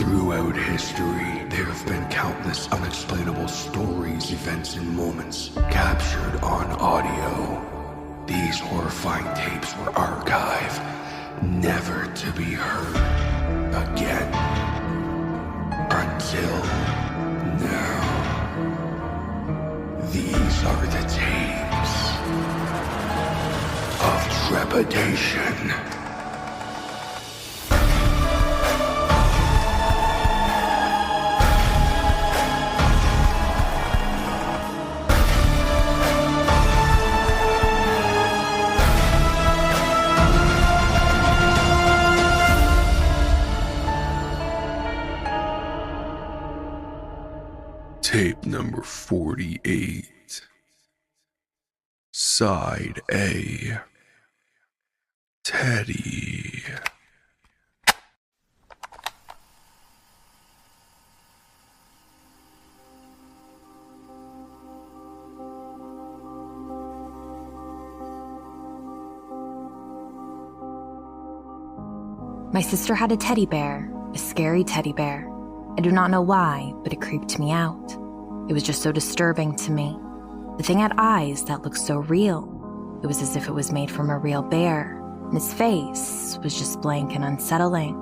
Throughout history, there have been countless unexplainable stories, events, and moments captured on audio. These horrifying tapes were archived, never to be heard again. Until now. These are the tapes of trepidation. Tape number 48. Side A. Teddy. My sister had a teddy bear, a scary teddy bear. I do not know why, but it creeped me out. It was just so disturbing to me. The thing had eyes that looked so real. It was as if it was made from a real bear, and his face was just blank and unsettling.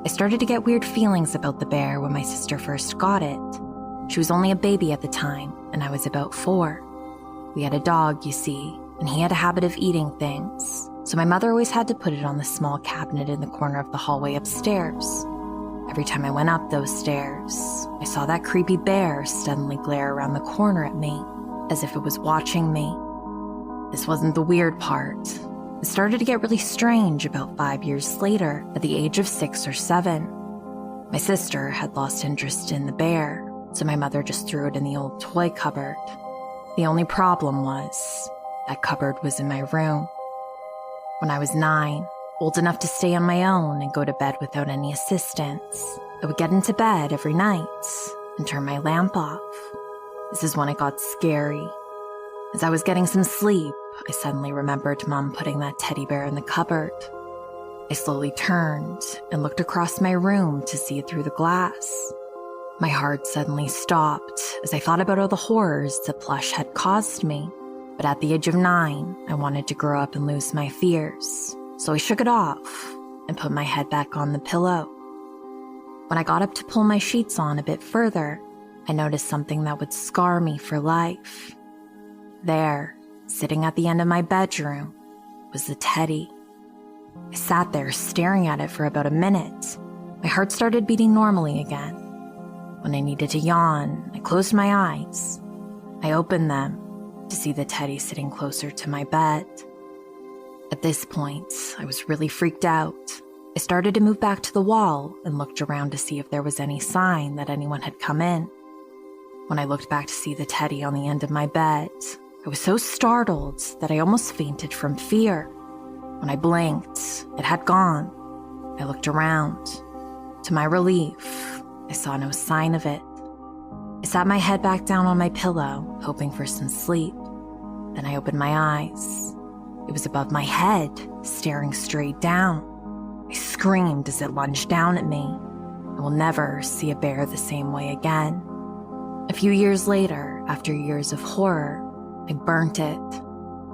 I started to get weird feelings about the bear when my sister first got it. She was only a baby at the time, and I was about 4. We had a dog, you see, and he had a habit of eating things, so my mother always had to put it on the small cabinet in the corner of the hallway upstairs. Every time I went up those stairs, I saw that creepy bear suddenly glare around the corner at me, as if it was watching me. This wasn't the weird part. It started to get really strange about 5 years later, at the age of 6 or 7. My sister had lost interest in the bear, so my mother just threw it in the old toy cupboard. The only problem was, that cupboard was in my room. When I was 9, old enough to stay on my own and go to bed without any assistance, I would get into bed every night and turn my lamp off. This is when it got scary. As I was getting some sleep, I suddenly remembered Mom putting that teddy bear in the cupboard. I slowly turned and looked across my room to see it through the glass. My heart suddenly stopped as I thought about all the horrors the plush had caused me. But at the age of 9, I wanted to grow up and lose my fears. So I shook it off and put my head back on the pillow. When I got up to pull my sheets on a bit further, I noticed something that would scar me for life. There, sitting at the end of my bedroom, was the teddy. I sat there staring at it for about a minute. My heart started beating normally again. When I needed to yawn, I closed my eyes. I opened them to see the teddy sitting closer to my bed. At this point, I was really freaked out. I started to move back to the wall and looked around to see if there was any sign that anyone had come in. When I looked back to see the teddy on the end of my bed, I was so startled that I almost fainted from fear. When I blinked, it had gone. I looked around. To my relief, I saw no sign of it. I sat my head back down on my pillow, hoping for some sleep. Then I opened my eyes. It was above my head, staring straight down. I screamed as it lunged down at me. I will never see a bear the same way again. A few years later, after years of horror, I burnt it.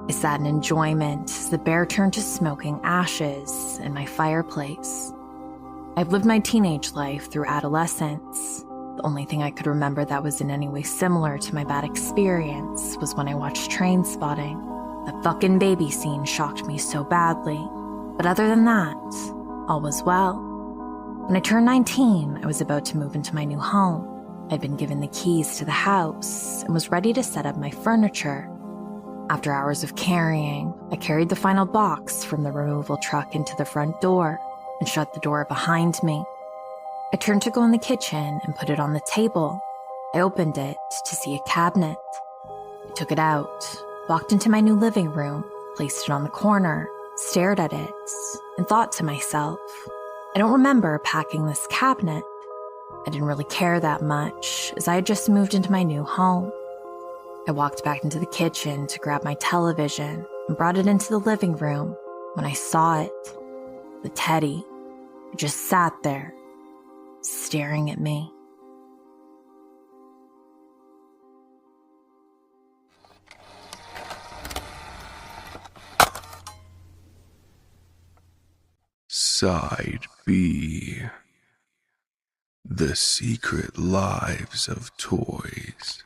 I sat in enjoyment as the bear turned to smoking ashes in my fireplace. I've lived my teenage life through adolescence. The only thing I could remember that was in any way similar to my bad experience was when I watched Trainspotting. The fucking baby scene shocked me so badly. But other than that, all was well. When I turned 19, I was about to move into my new home. I'd been given the keys to the house and was ready to set up my furniture. After hours of carrying, I carried the final box from the removal truck into the front door and shut the door behind me. I turned to go in the kitchen and put it on the table. I opened it to see a cabinet. I took it out, walked into my new living room, placed it on the corner, stared at it, and thought to myself, I don't remember packing this cabinet. I didn't really care that much, as I had just moved into my new home. I walked back into the kitchen to grab my television and brought it into the living room when I saw it. The teddy just sat there, staring at me. Side B. The Secret Lives of Toys.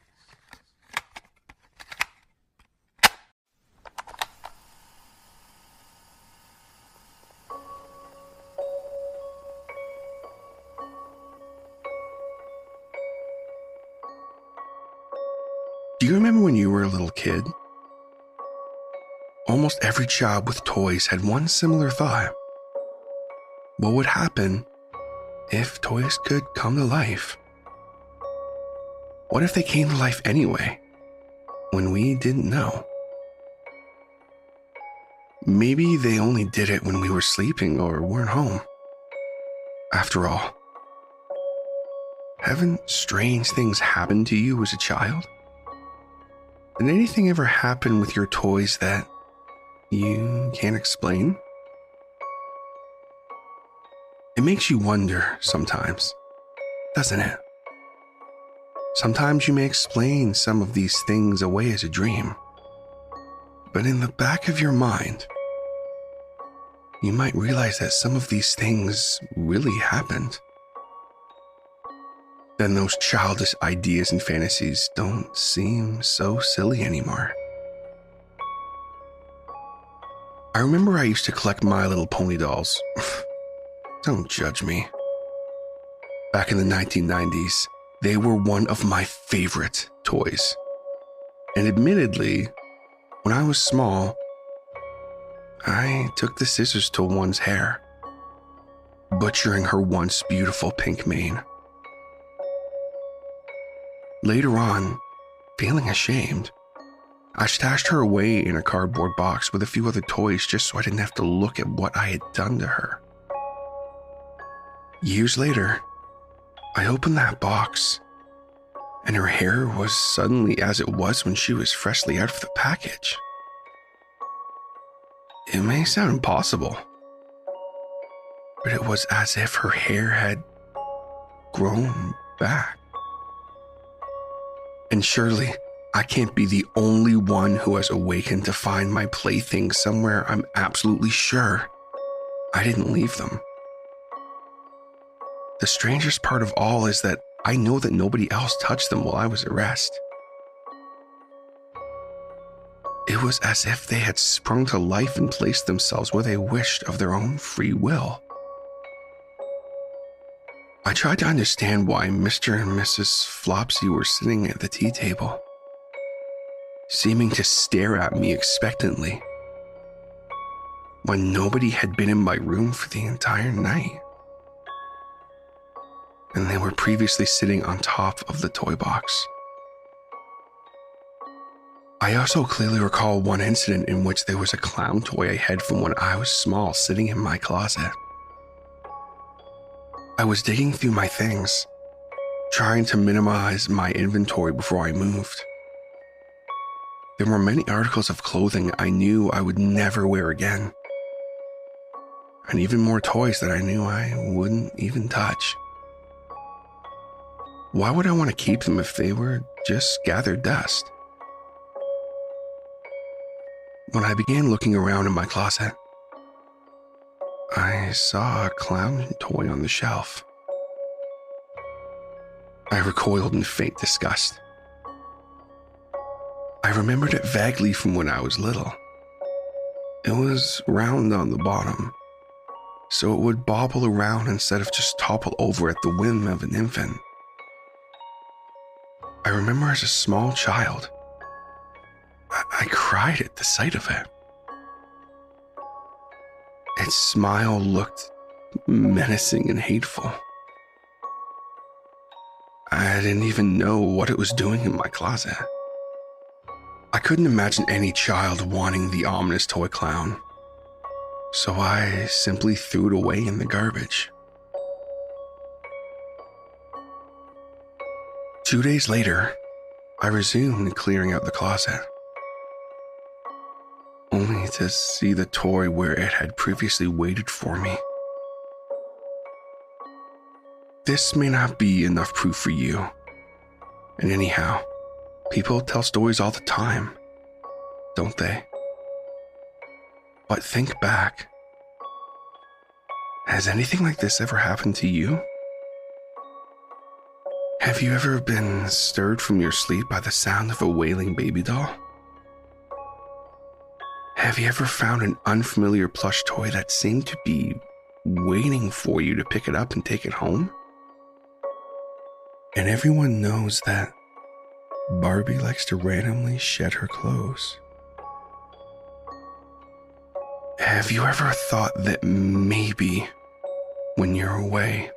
Do you remember when you were a little kid? Almost every child with toys had one similar thought. What would happen if toys could come to life? What if they came to life anyway, when we didn't know? Maybe they only did it when we were sleeping or weren't home. After all, haven't strange things happened to you as a child? Did anything ever happen with your toys that you can't explain? It makes you wonder sometimes, doesn't it? Sometimes you may explain some of these things away as a dream, but in the back of your mind, you might realize that some of these things really happened. Then those childish ideas and fantasies don't seem so silly anymore. I remember I used to collect My Little Pony dolls. Don't judge me. Back in the 1990s, they were one of my favorite toys. And admittedly, when I was small, I took the scissors to one's hair, butchering her once beautiful pink mane. Later on, feeling ashamed, I stashed her away in a cardboard box with a few other toys just so I didn't have to look at what I had done to her. Years later, I opened that box, and her hair was suddenly as it was when she was freshly out of the package. It may sound impossible, but it was as if her hair had grown back. And surely, I can't be the only one who has awakened to find my playthings somewhere I'm absolutely sure I didn't leave them. The strangest part of all is that I know that nobody else touched them while I was at rest. It was as if they had sprung to life and placed themselves where they wished of their own free will. I tried to understand why Mr. and Mrs. Flopsy were sitting at the tea table, seeming to stare at me expectantly, when nobody had been in my room for the entire night. And they were previously sitting on top of the toy box. I also clearly recall one incident in which there was a clown toy I had from when I was small sitting in my closet. I was digging through my things, trying to minimize my inventory before I moved. There were many articles of clothing I knew I would never wear again, and even more toys that I knew I wouldn't even touch. Why would I want to keep them if they were just gathered dust? When I began looking around in my closet, I saw a clown toy on the shelf. I recoiled in faint disgust. I remembered it vaguely from when I was little. It was round on the bottom, so it would bobble around instead of just topple over at the whim of an infant. I remember as a small child, I cried at the sight of it. Its smile looked menacing and hateful. I didn't even know what it was doing in my closet. I couldn't imagine any child wanting the ominous toy clown, so I simply threw it away in the garbage. 2 days later, I resumed clearing out the closet, only to see the toy where it had previously waited for me. This may not be enough proof for you. And anyhow, people tell stories all the time, don't they? But think back. Has anything like this ever happened to you? Have you ever been stirred from your sleep by the sound of a wailing baby doll? Have you ever found an unfamiliar plush toy that seemed to be waiting for you to pick it up and take it home? And everyone knows that Barbie likes to randomly shed her clothes. Have you ever thought that maybe when you're away,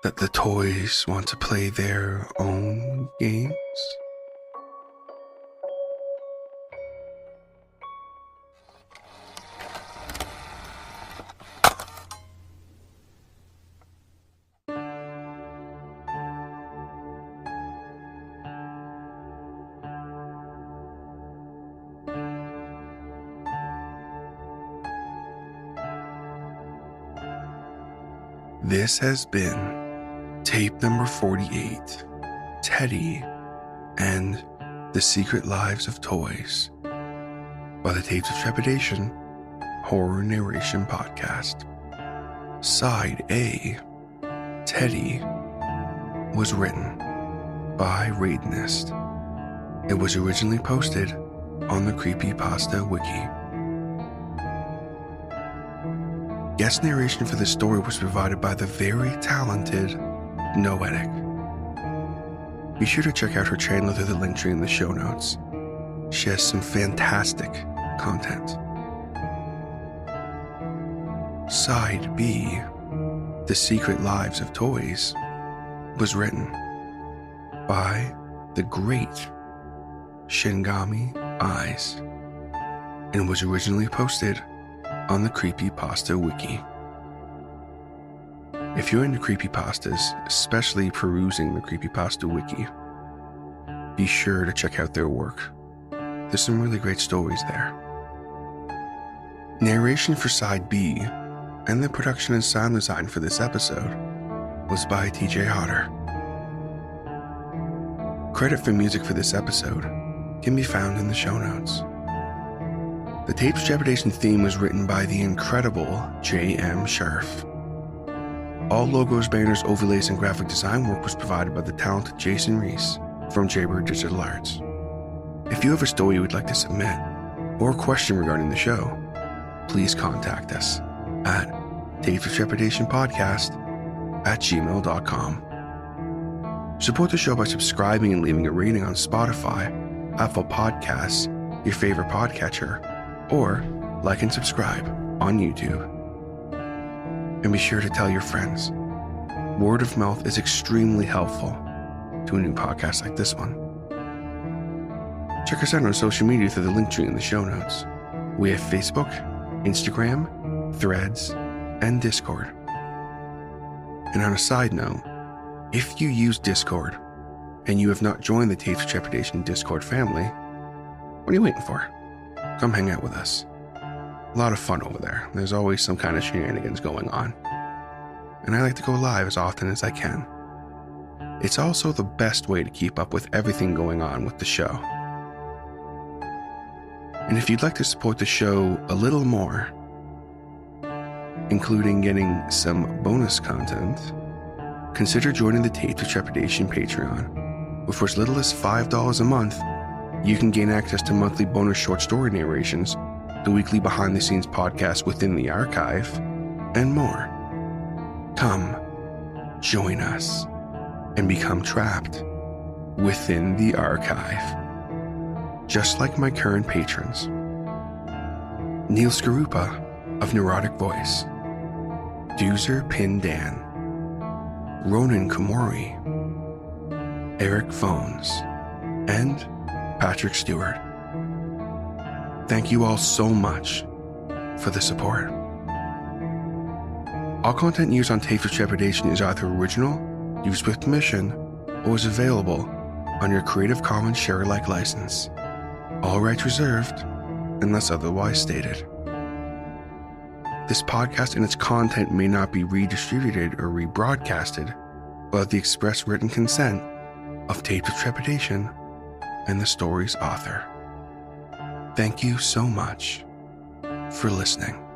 that the toys want to play their own games? This has been tape number 48, Teddy and the Secret Lives of Toys, by the Tapes of Trepidation Horror Narration Podcast. Side A, Teddy, was written by Raidenist. It was originally posted on the Creepypasta Wiki. Guest narration for this story was provided by the very talented Noetic. Be sure to check out her channel through the link tree in the show notes. She has some fantastic content. Side B, The Secret Lives of Toys, was written by the great Shinigami.Eyes and was originally posted on the Creepypasta Wiki. If you're into creepypastas, especially perusing the Creepypasta Wiki, be sure to check out their work. There's some really great stories there. Narration for Side B and the production and sound design for this episode was by TJ Hodder. Credit for music for this episode can be found in the show notes. The Tapes of Trepidation theme was written by the incredible J.M. Sharf. All logos, banners, overlays, and graphic design work was provided by the talented Jason Reese from Jaybird Digital Arts. If you have a story you would like to submit, or a question regarding the show, please contact us at tapesoftrepidationpodcast@gmail.com. Support the show by subscribing and leaving a rating on Spotify, Apple Podcasts, your favorite podcatcher, or like and subscribe on YouTube. And be sure to tell your friends. Word of mouth is extremely helpful to a new podcast like this one. Check us out on social media through the link tree in the show notes. We have Facebook, Instagram, Threads, and Discord. And on a side note, if you use Discord and you have not joined the Tapes of Trepidation Discord family, what are you waiting for? Come hang out with us. A lot of fun over there. There's always some kind of shenanigans going on. And I like to go live as often as I can. It's also the best way to keep up with everything going on with the show. And if you'd like to support the show a little more, including getting some bonus content, consider joining the Tapes of Trepidation Patreon, where for as little as $5 a month, you can gain access to monthly bonus short story narrations, the weekly behind-the-scenes podcast within the archive, and more. Come, join us, and become trapped within the archive. Just like my current patrons. Neil Skarupa of Neurotic Voice, Doozer Pindan, Ronan Komori, Eric Phones, and Patrick Stewart. Thank you all so much for the support. All content used on Tapes of Trepidation is either original, used with permission, or is available on your Creative Commons share-alike license. All rights reserved, unless otherwise stated. This podcast and its content may not be redistributed or rebroadcasted without the express written consent of Tapes of Trepidation and the story's author. Thank you so much for listening.